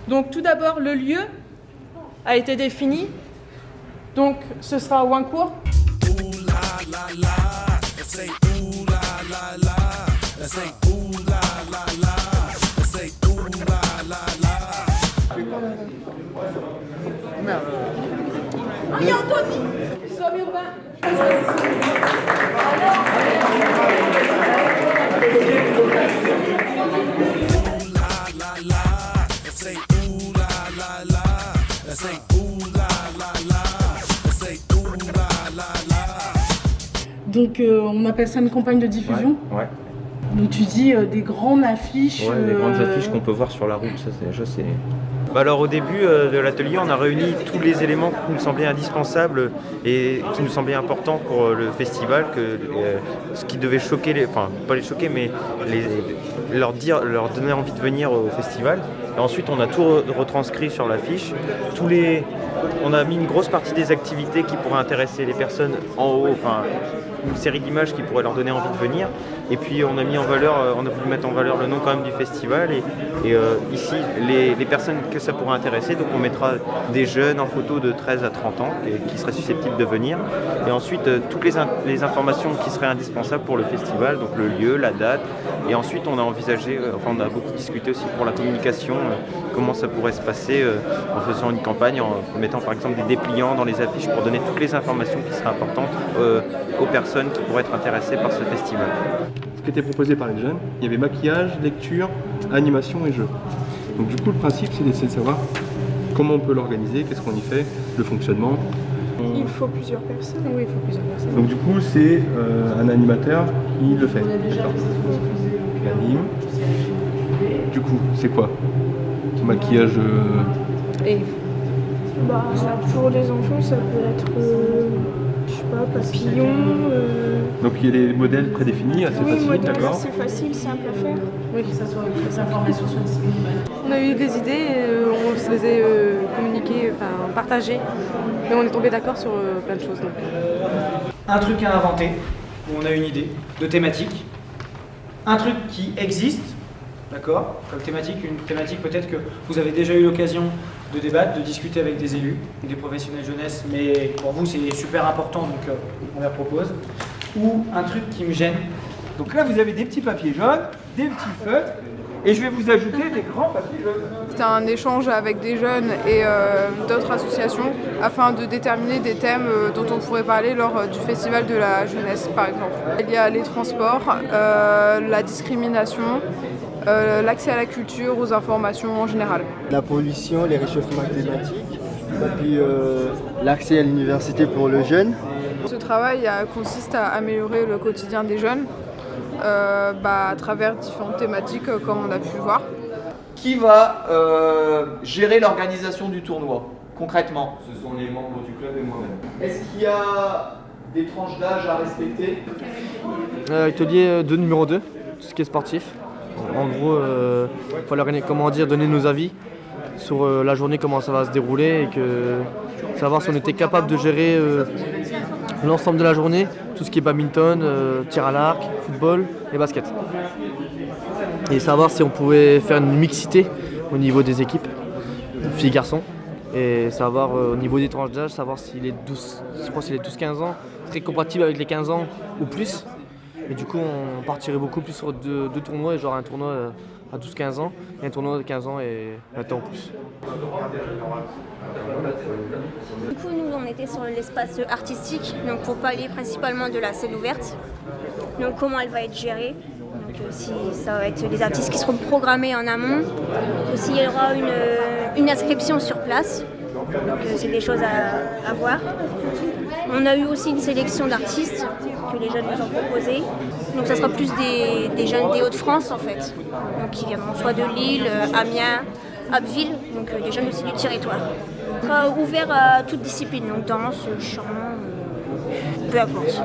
Donc tout d'abord, le lieu a été défini. Donc ce sera Wancourt. Ah, il y a Anthony. Somme urbain. Donc on appelle ça une campagne de diffusion. Ouais. Donc tu dis des grandes affiches. Ouais, des grandes affiches qu'on peut voir sur la route, ça c'est déjà c'est. Bah alors au début de l'atelier, on a réuni tous les éléments qui nous semblaient indispensables et qui nous semblaient importants pour le festival, ce qui devait choquer enfin pas les choquer, mais leur donner envie de venir au festival. Et ensuite, on a tout retranscrit sur l'affiche. On a mis une grosse partie des activités qui pourraient intéresser les personnes en haut, enfin une série d'images qui pourraient leur donner envie de venir. Et puis on a mis en valeur, on a voulu mettre en valeur le nom quand même du festival et ici les personnes que ça pourrait intéresser. Donc on mettra des jeunes en photo de 13 à 30 ans qui seraient susceptibles de venir. Et ensuite toutes les informations qui seraient indispensables pour le festival, donc le lieu, la date. Et ensuite on a envisagé, on a beaucoup discuté aussi pour la communication, comment ça pourrait se passer en faisant une campagne, en mettant par exemple des dépliants dans les affiches pour donner toutes les informations qui seraient importantes aux personnes qui pourraient être intéressées par ce festival. Ce qui était proposé par les jeunes, il y avait maquillage, lecture, animation et jeu. Donc du coup le principe c'est d'essayer de savoir comment on peut l'organiser, qu'est-ce qu'on y fait, le fonctionnement. Il faut plusieurs personnes. Oui, il faut plusieurs personnes. Donc du coup c'est un animateur qui le fait. Qui anime. Du coup c'est quoi? Maquillage Et Bah, ça, pour les enfants, ça peut être, je sais pas, papillon. Donc il y a des modèles prédéfinis, assez Oui, faciles, modèle d'accord? assez facile, simple à faire. oui, que ça soit, que les informations soient disponibles. On a eu des idées, on se les a communiquées, enfin partagées, mais on est tombé d'accord sur plein de choses. Donc. Un truc à inventer, où on a une idée de thématique, un truc qui existe, d'accord, comme thématique, une thématique peut-être que vous avez déjà eu l'occasion de débattre, de discuter avec des élus, des professionnels jeunesse, mais pour vous c'est super important, donc on la propose, ou un truc qui me gêne. Donc là vous avez des petits papiers jaunes, des petits feutres, et je vais vous ajouter des grands papiers jaunes. C'était un échange avec des jeunes et d'autres associations afin de déterminer des thèmes dont on pourrait parler lors du festival de la jeunesse par exemple. Il y a les transports, la discrimination, l'accès à la culture, aux informations en général. La pollution, les réchauffements climatiques, et puis l'accès à l'université pour le jeune. Ce travail consiste à améliorer le quotidien des jeunes à travers différentes thématiques comme on a pu le voir. Qui va gérer l'organisation du tournoi, concrètement? Ce sont les membres du club et moi-même. Est-ce qu'il y a des tranches d'âge à respecter? Atelier de numéro 2, tout ce qui est sportif. En gros, il faut donner nos avis sur la journée, comment ça va se dérouler et savoir si on était capable de gérer l'ensemble de la journée, tout ce qui est badminton, tir à l'arc, football et basket. Et savoir si on pouvait faire une mixité au niveau des équipes, filles-garçons, et savoir au niveau des tranches d'âge, savoir si les 12-15 ans seraient compatibles avec les 15 ans ou plus. Et du coup, on partirait beaucoup plus sur deux tournois, genre un tournoi à 12-15 ans et un tournoi de 15 ans et 20 ans ou plus. Du coup, nous, on était sur l'espace artistique, donc pour parler principalement de la scène ouverte. Donc, comment elle va être gérée. Donc, si ça va être des artistes qui seront programmés en amont. Aussi, il y aura une inscription sur place. Donc, c'est des choses à voir. On a eu aussi une sélection d'artistes que les jeunes nous ont proposés. Donc ça sera plus des jeunes des Hauts-de-France en fait. Donc qui viendront soit de Lille, Amiens, Abbeville, donc des jeunes aussi du territoire. On sera ouvert à toute discipline, donc danse, chant, peu importe.